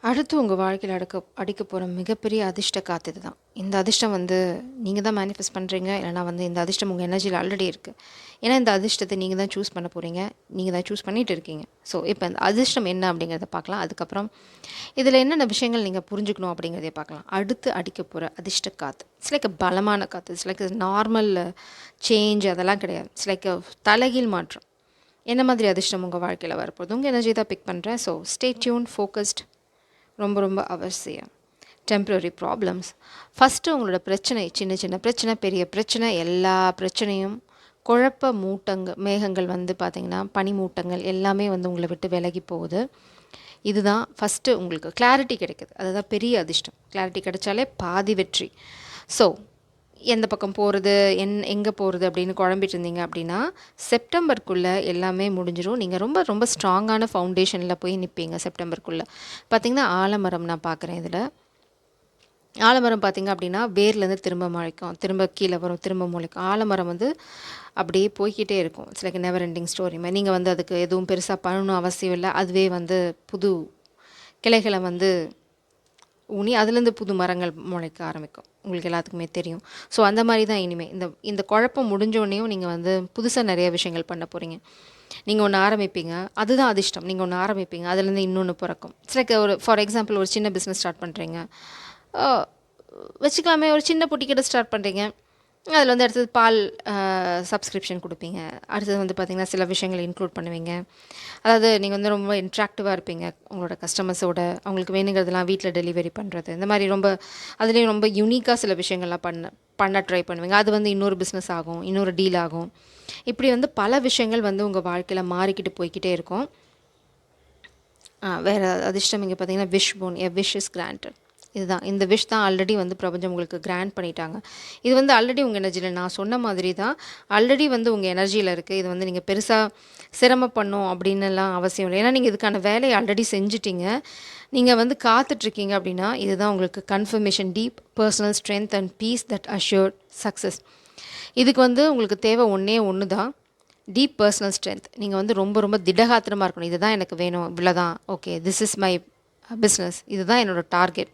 அடுத்து உங்கள் வாழ்க்கையில் அடிக்க போகிற மிகப்பெரிய அதிர்ஷ்ட காத்து இதுதான். இந்த அதிர்ஷ்டம் வந்து நீங்கள் தான் மேனிஃபெஸ்ட் பண்ணுறீங்க, இல்லைனா வந்து இந்த அதிர்ஷ்டம் உங்கள் எனர்ஜியில் ஆல்ரெடி இருக்குது. ஏன்னா இந்த அதிர்ஷ்டத்தை நீங்கள் தான் சூஸ் பண்ண போகிறீங்க, நீங்கள் தான் சூஸ் பண்ணிகிட்டு இருக்கீங்க. ஸோ இப்போ இந்த அதிர்ஷ்டம் என்ன அப்படிங்கிறத பார்க்கலாம். அதுக்கப்புறம் இதில் என்னென்ன விஷயங்கள் நீங்கள் புரிஞ்சுக்கணும் அப்படிங்கிறதே பார்க்கலாம். அடுத்து அடிக்க போகிற அதிர்ஷ்ட காற்று இட்ஸ் லைக் பலமான காற்று. இட்ஸ் லைக் நார்மல் சேஞ்ச் அதெல்லாம் கிடையாது. இட்ஸ் லைக் தலைகீழ் மாற்றம். என்ன மாதிரி அதிர்ஷ்டம் உங்கள் வாழ்க்கையில் வரப்போகுது? உங்கள் எனர்ஜி தான் பிக் பண்ணுறேன். So stay tune, focused. ரொம்ப ரொம்ப அவசியம். டெம்ப்ரரி ப்ராப்ளம்ஸ் ஃபஸ்ட்டு உங்களோட பிரச்சனை, சின்ன சின்ன பிரச்சனை, பெரிய பிரச்சனை, எல்லா பிரச்சனையும் குழப்ப மேகங்கள் வந்து பார்த்திங்கன்னா பனிமூட்டங்கள் எல்லாமே வந்து உங்களை விட்டு விலகி போகுது. இதுதான் ஃபஸ்ட்டு உங்களுக்கு கிளாரிட்டி கிடைக்குது. அதுதான் பெரிய அதிர்ஷ்டம். கிளாரிட்டி கிடைச்சாலே பாதி வெற்றி. ஸோ எந்த பக்கம் போகிறது, எங்கே போகிறது அப்படின்னு குழம்பிட்டு இருந்தீங்க அப்படின்னா செப்டம்பருக்குள்ளே எல்லாமே முடிஞ்சிடும். நீங்கள் ரொம்ப ரொம்ப ஸ்ட்ராங்கான ஃபவுண்டேஷனில் போய் நிற்பீங்க செப்டம்பருக்குள்ளே. பார்த்திங்கன்னா ஆலமரம் நான் பார்க்குறேன். இதில் ஆலமரம் பார்த்திங்க அப்படின்னா வேர்லேருந்து திரும்ப முளைக்கும், திரும்ப கீழே வரும், திரும்ப முளைக்கும். ஆலமரம் வந்து அப்படியே போய்கிட்டே இருக்கும். It's like never ending story மாதிரி. நீங்கள் வந்து அதுக்கு எதுவும் பெருசாக பண்ணணும் அவசியம் இல்லை. அதுவே வந்து புது கிளைகளை வந்து ஊனி அதுலேருந்து புது மரங்கள் முளைக்க ஆரம்பிக்கும். உங்களுக்கு எல்லாத்துக்குமே தெரியும். ஸோ அந்த மாதிரி தான் இனிமேல் இந்த இந்த குழப்பம் முடிஞ்சோடனேயும் நீங்கள் வந்து புதுசாக நிறைய விஷயங்கள் பண்ண போகிறீங்க. நீங்கள் ஒன்று ஆரம்பிப்பீங்க, அதுதான் அதிர்ஷ்டம். நீங்கள் ஒன்று ஆரம்பிப்பீங்க, அதுலேருந்து இன்னொன்று பிறக்கும். இட்ஸ் லைக் ஒரு ஃபார் எக்ஸாம்பிள் ஒரு சின்ன பிஸ்னஸ் ஸ்டார்ட் பண்ணுறீங்க வச்சுக்கலாமே. ஒரு சின்ன பொட்டி கடை ஸ்டார்ட் பண்ணுறீங்க, அதில் வந்து அடுத்தது பால் சப்ஸ்கிரிப்ஷன் கொடுப்பீங்க. அடுத்தது வந்து பார்த்திங்கன்னா சில விஷயங்கள் இன்க்ளூட் பண்ணுவீங்க. அதாவது நீங்கள் வந்து ரொம்ப இன்ட்ராக்டிவாக இருப்பீங்க உங்களோட கஸ்டமர்ஸோட. அவங்களுக்கு வேணுங்கிறதெல்லாம் வீட்டில் டெலிவரி பண்ணுறது, இந்த மாதிரி ரொம்ப அதுலேயும் ரொம்ப யூனிக்காக சில விஷயங்கள்லாம் பண்ண ட்ரை பண்ணுவீங்க. அது வந்து இன்னொரு பிஸ்னஸ் ஆகும், இன்னொரு டீல் ஆகும். இப்படி வந்து பல விஷயங்கள் வந்து உங்கள் வாழ்க்கையில் மாறிக்கிட்டு போய்கிட்டே இருக்கும். வேறு அதிர்ஷ்டம் இங்கே பார்த்திங்கன்னா wish phone, a wish is granted. இதுதான், இந்த விஷ் தான் ஆல்ரெடி வந்து பிரபஞ்சம் உங்களுக்கு கிராண்ட் பண்ணிட்டாங்க. இது வந்து ஆல்ரெடி உங்கள் எனர்ஜியில், நான் சொன்ன மாதிரி தான் ஆல்ரெடி வந்து உங்கள் எனர்ஜியில் இருக்குது. இது வந்து நீங்கள் பெருசாக சிரமப்படணும் அப்படின்னுலாம் அவசியம் இல்லை. ஏன்னா நீங்கள் இதுக்கான வேலையை ஆல்ரெடி செஞ்சுட்டீங்க. நீங்கள் வந்து காத்துட்ருக்கீங்க அப்படின்னா இதுதான் உங்களுக்கு confirmation. Deep personal strength and peace that assured success. இதுக்கு வந்து உங்களுக்கு தேவை ஒன்று தான், டீப் பர்சனல் ஸ்ட்ரென்த். நீங்கள் வந்து ரொம்ப ரொம்ப திடகாத்திரமாக இருக்கணும். இதுதான் எனக்கு வேணும், இவ்வளோதான், okay, this is my business, இதுதான் என்னோடய டார்கெட்.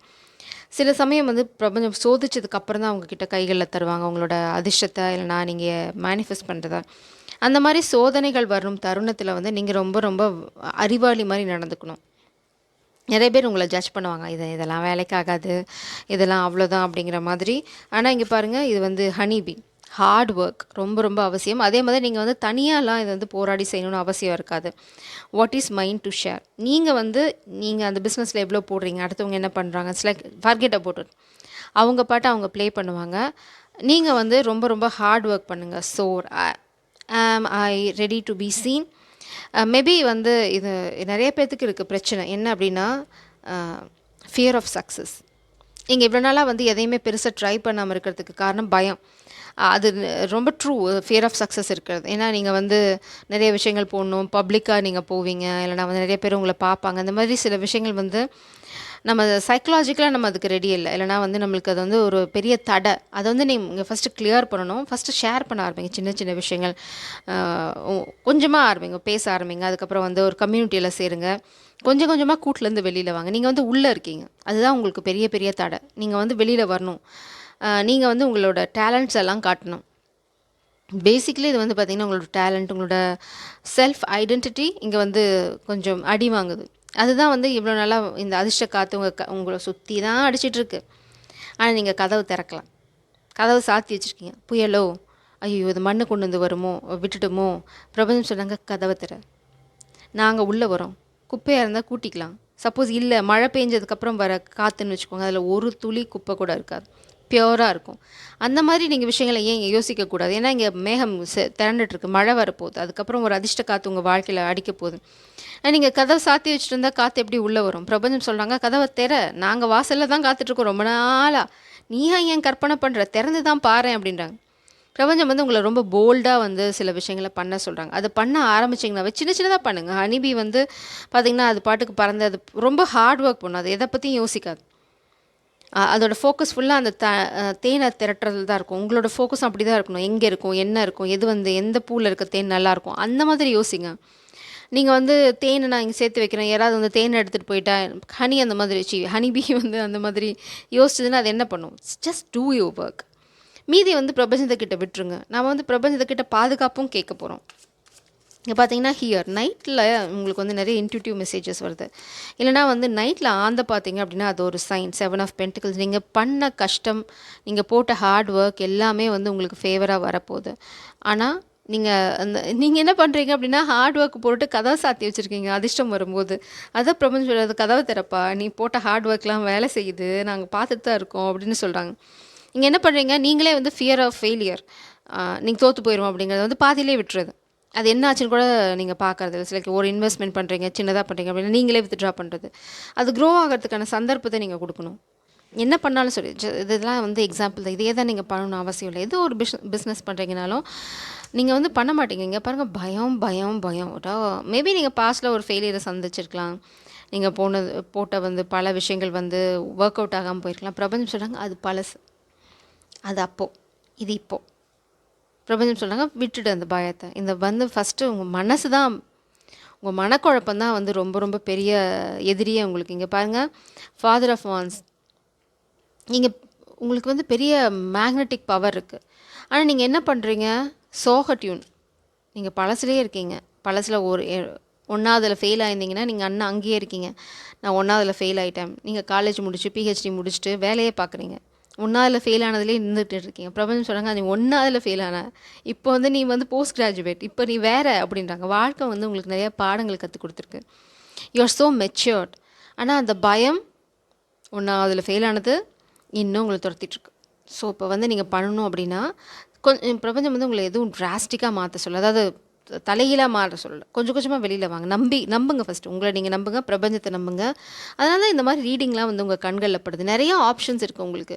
சில சமயம் வந்து பிரபஞ்சம் சோதிச்சதுக்கப்புறம் தான் அவங்கக்கிட்ட கைகளில் தருவாங்க உங்களோட அதிர்ஷ்டத்தை, இல்லைனா நீங்கள் மேனிஃபெஸ்ட் பண்ணுறதா. அந்த மாதிரி சோதனைகள் வரும் தருணத்தில் வந்து நீங்கள் ரொம்ப ரொம்ப அறிவாளி மாதிரி நடந்துக்கணும். நிறைய பேர் உங்களை ஜட்ஜ் பண்ணுவாங்க, இதெல்லாம் வேலைக்காகாது, இதெல்லாம் அவ்வளோதான் அப்படிங்கிற மாதிரி. ஆனால் இங்கே பாருங்கள், இது வந்து ஹனிபி, ஹார்ட் ஒர்க் ரொம்ப ரொம்ப அவசியம். அதே மாதிரி நீங்கள் வந்து தனியாலாம் இதை வந்து போராடி செய்யணும்னு அவசியம் இருக்காது. What is mind to share. நீங்கள் அந்த பிஸ்னஸில் எவ்வளோ போடுறீங்க, அடுத்தவங்க என்ன பண்ணுறாங்க, it's like forget about it. அவங்க பாட்டு அவங்க ப்ளே பண்ணுவாங்க. நீங்கள் வந்து ரொம்ப ரொம்ப ஹார்ட் ஒர்க் பண்ணுங்கள். சோர் ஆம் ஐ ready to be seen. Maybe வந்து இது நிறைய பேர்த்துக்கு இருக்குது பிரச்சனை. என்ன அப்படின்னா ஃபியர் ஆஃப் சக்ஸஸ். நீங்கள் இவ்வளோ நாளாக வந்து எதையுமே பெருசாக ட்ரை பண்ணாமல் இருக்கிறதுக்கு காரணம் பயம். அது ரொம்ப ட்ரூ. ஃபியர் ஆஃப் சக்ஸஸ் இருக்கிறது. ஏன்னா நீங்கள் வந்து நிறைய விஷயங்கள் போடணும், பப்ளிக்காக நீங்கள் போவீங்க, இல்லைனா வந்து நிறைய பேர் உங்களை பார்ப்பாங்க. அந்த மாதிரி சில விஷயங்கள் வந்து நம்ம சைக்கலாஜிக்கலாக நம்ம அதுக்கு ரெடி இல்லை. இல்லைனா வந்து நம்மளுக்கு அது வந்து ஒரு பெரிய தடை. அதை வந்து நீங்கள் ஃபஸ்ட்டு கிளியர் பண்ணணும். ஃபஸ்ட்டு ஷேர் பண்ண ஆரம்பிங்க. சின்ன சின்ன விஷயங்கள் கொஞ்சமாக ஆரம்பிங்க, பேச ஆரம்பிங்க. அதுக்கப்புறம் வந்து ஒரு கம்யூனிட்டியில் சேருங்க. கொஞ்சம் கொஞ்சமாக கூட்டிலேருந்து வெளியில் வாங்க. நீங்கள் வந்து உள்ளே இருக்கீங்க, அதுதான் உங்களுக்கு பெரிய பெரிய தடை. நீங்கள் வந்து வெளியில் வரணும். நீங்கள் வந்து உங்களோட டேலண்ட்ஸ் எல்லாம் காட்டணும். பேசிக்கலி இது வந்து பார்த்திங்கன்னா உங்களோட டேலண்ட், உங்களோட செல்ஃப் ஐடென்டிட்டி இங்கே வந்து கொஞ்சம் அடி வாங்குது. அதுதான் வந்து இவ்வளோ நாளாக இந்த அதிர்ஷ்ட காற்று உங்களை சுற்றி தான் அடிச்சிட்ருக்கு. ஆனால் நீங்கள் கதவு திறக்கலாம், கதவு சாத்தி வச்சுருக்கீங்க. புயலோ, ஐயோ இது மண்ணு கொண்டு வந்து வருமோ, விட்டுட்டுமோ, பிரபஞ்சம் சொன்னாங்க கதவை திற, நாங்கள் உள்ளே வரோம். குப்பையாக இருந்தால் கூட்டிக்கலாம். சப்போஸ் இல்லை, மழை பெஞ்சதுக்கப்புறம் வர காற்றுன்னு வச்சுக்கோங்க, அதில் ஒரு துளி குப்பை கூட இருக்காது, பியூராக இருக்கும். அந்த மாதிரி நீங்கள் விஷயங்களை ஏன் யோசிக்கக்கூடாது? ஏன்னா இங்கே மேகம் திரண்டுட்டுருக்கு, மழை வரப்போகுது, அதுக்கப்புறம் ஒரு அதிர்ஷ்ட காற்று உங்கள் வாழ்க்கையில் அடிக்க போகுது. நீங்கள் கதவை சாத்தி வச்சுட்டு இருந்தால் காற்று எப்படி உள்ளே வரும்? பிரபஞ்சம் சொல்கிறாங்க கதவை திற, நாங்கள் வாசலில் தான் காத்துட்ருக்கோம் ரொம்ப நாளாக, நீ ஏன் கற்பனை பண்ணுற, திறந்து தான் பாரு அப்படின்றாங்க. பிரபஞ்சம் வந்து உங்களை ரொம்ப போல்டாக வந்து சில விஷயங்களை பண்ண சொல்கிறாங்க. அதை பண்ண ஆரம்பிச்சிங்கன்னா சின்ன சின்னதாக பண்ணுங்கள். ஹனிபி வந்து பார்த்திங்கன்னா அது பாட்டுக்கு பறந்து அது ரொம்ப ஹார்ட் ஒர்க் பண்ணும். அது எதை பற்றியும் யோசிக்காது. அதோட ஃபோக்கஸ் ஃபுல்லாக அந்த தேனை திரட்டுறது தான் இருக்கும். உங்களோட ஃபோக்கஸ் அப்படி தான் இருக்கணும். எங்கே இருக்கும், என்ன இருக்கும், எது வந்து எந்த பூவில் இருக்க தேன் நல்லாயிருக்கும், அந்த மாதிரி யோசிங்க. நீங்கள் வந்து தேனை நான் இங்கே சேர்த்து வைக்கிறேன், யாராவது வந்து தேனை எடுத்துகிட்டு போயிட்டா, ஹனி அந்த மாதிரி ஹனி பீ வந்து அந்த மாதிரி யோசிச்சதுன்னா அது என்ன பண்ணும்? Just two your work. மீதி வந்து பிரபஞ்சத்துக்கிட்ட விட்டுருங்க. நாம் வந்து பிரபஞ்சத்துக்கிட்ட பாதுகாப்பும் கேட்க போகிறோம். இங்கே பார்த்தீங்கன்னா ஹியர் நைட்டில் உங்களுக்கு வந்து நிறைய இன்ட்யூட்டிவ் மெசேஜஸ் வருது. இல்லைனா வந்து நைட்டில் ஆந்த பார்த்தீங்க அப்படின்னா அது ஒரு சைன். 7 of pentacles. நீங்கள் பண்ண கஷ்டம், நீங்கள் போட்ட ஹார்ட் ஒர்க் எல்லாமே வந்து உங்களுக்கு ஃபேவராக வரப்போகுது. ஆனால் நீங்கள் என்ன பண்ணுறீங்க அப்படின்னா ஹார்ட் ஒர்க் போட்டு கதவை சாத்தி வச்சுருக்கீங்க அதிர்ஷ்டம் வரும்போது. அதான் பிரபஞ்சம் சொல்கிறது, கதவை திறப்பா, நீ போட்ட ஹார்ட் ஒர்க்லாம் வேலை செய்யுது, நாங்கள் பார்த்துட்டு தான் இருக்கோம் அப்படின்னு சொல்கிறாங்க. நீங்கள் என்ன பண்ணுறீங்க, நீங்களே வந்து ஃபியர் ஆஃப் ஃபெயிலியர், நீங்கள் தோற்று போயிடும் அப்படிங்கிறத வந்து பாதியிலே விட்டுறது. அது என்ன ஆச்சுன்னு கூட நீங்கள் பார்க்குறது. லைக் ஒரு இன்வெஸ்ட்மெண்ட் பண்ணுறீங்க, சின்னதாக பண்ணுறீங்க அப்படின்னா நீங்களே வித்ட்ரா பண்ணுறது. அது க்ரோ ஆகிறதுக்கான சந்தர்ப்பத்தை நீங்கள் கொடுக்கணும். என்ன பண்ணாலும் சரி, இதெல்லாம் வந்து எக்ஸாம்பிள் தான். இதே தான் நீங்கள் பண்ணணும்னு அவசியம் இல்லை. எது ஒரு பிஸ்னஸ் பண்ணுறீங்கனாலும் நீங்கள் வந்து பண்ண மாட்டீங்க. இங்கே பாருங்கள், பயம் பயம் பயம். மேபி நீங்கள் பாஸ்ட்டில் ஒரு ஃபெயிலியரை சந்திச்சிருக்கலாம். நீங்கள் போட்ட வந்து பல விஷயங்கள் வந்து ஒர்க் அவுட் ஆகாமல் போயிருக்கலாம். பிரபஞ்சம் சொல்கிறாங்க அது பழசு, அது அப்போது, இது இப்போது. பிரபஞ்சம் சொல்கிறாங்க விட்டுடு அந்த பயத்தை. இந்த வந்து ஃபஸ்ட்டு உங்கள் மனசு தான், உங்கள் மனக்குழப்பம் தான் வந்து ரொம்ப ரொம்ப பெரிய எதிரியே உங்களுக்கு. இங்கே பாருங்கள், ஃபாதர் ஆஃப் வான்ஸ். உங்களுக்கு வந்து பெரிய மேக்னெட்டிக் பவர் இருக்குது. ஆனால் நீங்கள் என்ன பண்ணுறீங்க, சோக டியூன். நீங்கள் பழசுலேயே இருக்கீங்க. பழசில் ஒரு 1ஆவதில் ஃபெயில் ஆயிருந்தீங்கன்னா நீங்கள் அண்ணன் அங்கேயே இருக்கீங்க. நான் 1ஆவதில் ஃபெயில் ஆகிட்டேன். நீங்கள் காலேஜ் முடிச்சு பிஹெச்டி முடிச்சுட்டு வேலையே பார்க்குறீங்க. 1ஆவதில் ஃபெயில் ஆனதுலேயே நின்றுட்டு இருக்கீங்க. பிரபஞ்சம் சொல்கிறாங்க நீ 1ஆவதில் ஃபெயில் ஆன, இப்போ வந்து நீ வந்து போஸ்ட் கிராஜுவேட், இப்போ நீ வேறு அப்படின்றாங்க. வாழ்க்கை வந்து உங்களுக்கு நிறையா பாடங்கள் கற்றுக் கொடுத்துருக்கு. You are so matured. ஆனால் அந்த பயம் 1ஆவதில் ஃபெயில் ஆனது இன்னும் உங்களை துரத்திட்டுருக்கு. ஸோ இப்போ வந்து நீங்கள் பண்ணணும் அப்படின்னா கொஞ்சம் பிரபஞ்சம் வந்து உங்களை எதுவும் டிராஸ்டிக்காக மாற்ற சொல்ல, அதாவது தலைகீழாக மாற சொல்லலை. கொஞ்சம் கொஞ்சமாக வெளியில் வாங்க. நம்புங்க ஃபஸ்ட்டு. உங்களை நீங்கள் நம்புங்க, பிரபஞ்சத்தை நம்புங்க. அதனால தான் இந்த மாதிரி ரீடிங்லாம் வந்து உங்கள் கண்களில் படுது. நிறையா ஆப்ஷன்ஸ் இருக்குது உங்களுக்கு.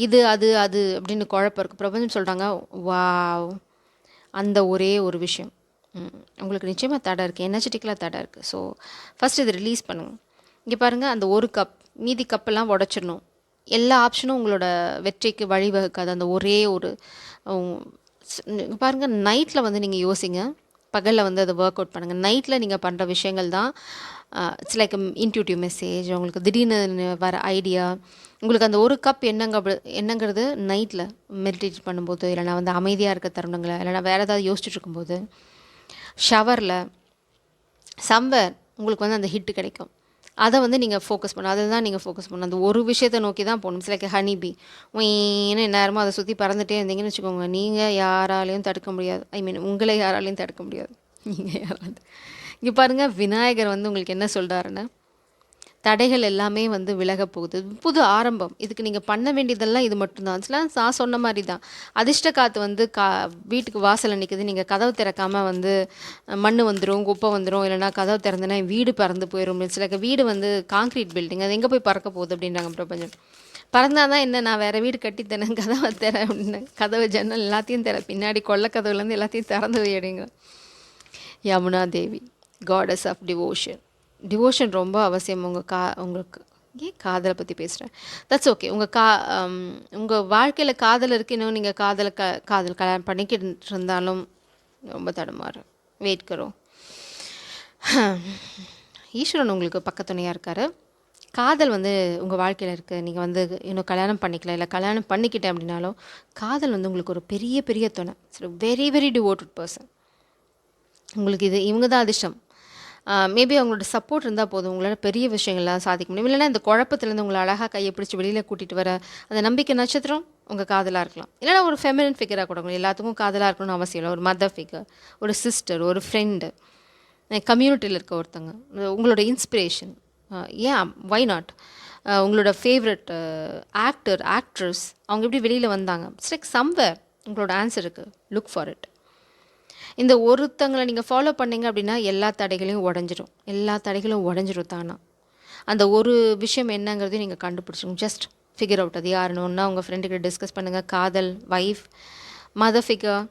இது அது அது அப்படின்னு குழப்பம் இருக்குது. பிரபஞ்சம் சொல்கிறாங்க வாவ், அந்த ஒரே ஒரு விஷயம் உங்களுக்கு நிச்சயமாக தடை இருக்குது, எனர்ஜெட்டிக்கலாக தடை இருக்குது. ஸோ ஃபஸ்ட் இது ரிலீஸ் பண்ணுங்கள். இங்கே பாருங்கள், அந்த ஒரு கப், மீதி கப்பெல்லாம் உடச்சிடணும். எல்லா ஆப்ஷனும் உங்களோட வெற்றிக்கு வழிவகுக்காது. அந்த ஒரே ஒரு பாருங்கள், நைட்டில் வந்து நீங்கள் யோசிங்க, பகலில் வந்து அதை ஒர்க் அவுட் பண்ணுங்கள். நைட்டில் நீங்கள் பண்ணுற விஷயங்கள் தான் இட்ஸ் லைக் இன்ட்யூட்டிவ் மெசேஜ். உங்களுக்கு திடீர்னு வர ஐடியா, உங்களுக்கு அந்த ஒரு கப் என்னங்கிறது நைட்டில் மெடிடேட் பண்ணும்போது, இல்லைனா வந்து அமைதியாக இருக்க தருணங்களை, இல்லைனா வேறு ஏதாவது யோசிச்சுட்டு இருக்கும்போது, ஷவரில், சம்வேர் உங்களுக்கு வந்து அந்த ஹிட்டு கிடைக்கும். அதை வந்து நீங்கள் ஃபோக்கஸ் பண்ணணும். அதை தான் நீங்கள் ஃபோக்கஸ் பண்ணணும். அந்த ஒரு விஷயத்தை நோக்கி தான் போகணும். இட்ஸ் லைக் ஹனி பீ. ஏன்னு நேரமாக அதை சுற்றி பறந்துகிட்டே இருந்தீங்கன்னு வச்சுக்கோங்க, நீங்கள் யாராலையும் தடுக்க முடியாது. உங்களை யாராலையும் தடுக்க முடியாது. நீங்கள் யாராவது இங்கே பாருங்கள், விநாயகர் வந்து உங்களுக்கு என்ன சொல்கிறாருன்னு, தடைகள் எல்லாமே வந்து விலக போகுது, புது ஆரம்பம். இதுக்கு நீங்கள் பண்ண வேண்டியதெல்லாம் இது மட்டும்தான். நான் சொன்ன மாதிரி தான். அதிர்ஷ்ட காற்று வந்து வீட்டுக்கு வாசலில் நிற்குது, நீங்கள் கதவு திறக்காமல் வந்து மண் வந்துடும், குப்பை வந்துடும், இல்லைனா கதவு திறந்துன்னா வீடு பறந்து போயிடும். சில வீடு வந்து காங்க்ரீட் பில்டிங், அது எங்கே போய் பறக்க போகுது அப்படின்றாங்க பிரபஞ்சம். பறந்தால் தான் என்ன, நான் வேறு வீடு கட்டித்தரேன், கதவை திற அப்படின்னு. கதவை ஜன்னல் எல்லாத்தையும் திற, பின்னாடி கொல்லை கதவுலேருந்து எல்லாத்தையும் திறந்து வைடுங்க. யமுனா தேவி, காடஸ் ஆஃப் டிவோஷன். டிவோஷன் ரொம்ப அவசியம். உங்களுக்கு ஏன் காதலை பற்றி பேசுகிறேன், தட்ஸ் ஓகே. உங்கள் வாழ்க்கையில் காதல் இருக்குது, இன்னும் நீங்கள் காதல் கல்யாணம் பண்ணிக்கிட்டு இருந்தாலும் ரொம்ப தடுமாறு. வெயிட் கரோ, ஈஸ்வரன் உங்களுக்கு பக்கத்துணையாக இருக்கார். காதல் வந்து உங்கள் வாழ்க்கையில் இருக்குது, நீங்கள் வந்து இன்னும் கல்யாணம் பண்ணிக்கல, இல்லை கல்யாணம் பண்ணிக்கிட்டேன் அப்படின்னாலும் காதல் வந்து உங்களுக்கு ஒரு பெரிய பெரிய துணை. Very very devoted person. உங்களுக்கு இவங்க தான் அதிர்ஷ்டம். மேபி அவங்களோட சப்போர்ட் இருந்தால் போதும், உங்களால் பெரிய விஷயங்கள்லாம் சாதிக்க முடியும். இல்லைனா இந்த குழப்பத்துலேருந்து உங்களை அழகாக கையை பிடிச்சி வெளியில் கூட்டிகிட்டு வர அந்த நம்பிக்கை நட்சத்திரம் உங்கள் காதலாக இருக்கலாம். இல்லைனா ஒரு ஃபெமினின் ஃபிகராக கூட. எல்லாத்துக்கும் காதலாக இருக்கணும்னு அவசியம் இல்லை. ஒரு மதர் ஃபிகர், ஒரு சிஸ்டர், ஒரு ஃப்ரெண்டு, கம்யூனிட்டியில் இருக்க ஒருத்தங்க, உங்களோட இன்ஸ்பிரேஷன். ஏன் வை நாட், உங்களோட ஃபேவரட் ஆக்டர், ஆக்ட்ரஸ், அவங்க எப்படி வெளியில் வந்தாங்க. இட்ஸ் லைக் சம்வேர் உங்களோட ஆன்சர் இருக்குது. Look for it. இந்த ஒருத்தங்களை நீங்கள் ஃபாலோ பண்ணிங்க அப்படின்னா எல்லா தடைகளையும் உடஞ்சிரும் தானா. அந்த ஒரு விஷயம் என்னங்கிறதையும் நீங்கள் கண்டுபிடிச்சிங்க. ஜஸ்ட் ஃபிகர் அவுட் அது யாருன்னு ஒன்றா உங்கள் ஃப்ரெண்டுக்கிட்ட டிஸ்கஸ் பண்ணுங்கள். காதல், வைஃப், மதர் ஃபிகர்,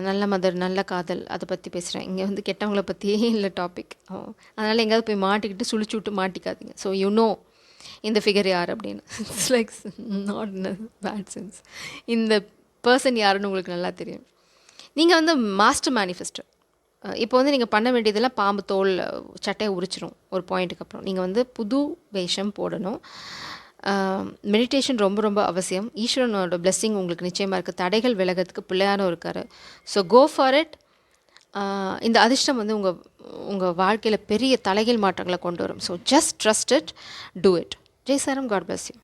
நல்ல மதர், நல்ல காதல், அதை பற்றி பேசுகிறேன். இங்கே வந்து கெட்டவங்களை பற்றியே இல்லை டாபிக். அதனால் எங்கேயாவது போய் மாட்டிக்கிட்டு சுழிச்சு விட்டு மாட்டிக்காதீங்க. ஸோ இந்த ஃபிகர் யார் அப்படின்னு. It's like not in a bad sense. இந்த பர்சன் யாருன்னு உங்களுக்கு நல்லா தெரியும். நீங்கள் வந்து மாஸ்டர் மேனிஃபெஸ்டர். இப்போ வந்து நீங்கள் பண்ண வேண்டியதெல்லாம் பாம்பு தோல் சட்டையை உரிச்சிரும் ஒரு பாயிண்ட்டுக்கு அப்புறம். நீங்கள் வந்து புது வேஷம் போடணும். மெடிடேஷன் ரொம்ப ரொம்ப அவசியம். ஈஸ்வரனோட blessing உங்களுக்கு நிச்சயமாக இருக்குது. தடைகள் விலகிறதுக்கு பிள்ளையாரும் இருக்கார். So go for it. இந்த அதிர்ஷ்டம் வந்து உங்கள் வாழ்க்கையில் பெரிய தலைகீழ் மாற்றங்களை கொண்டு வரும். So just trust it, do it. Jai சாரம், காட் bless you.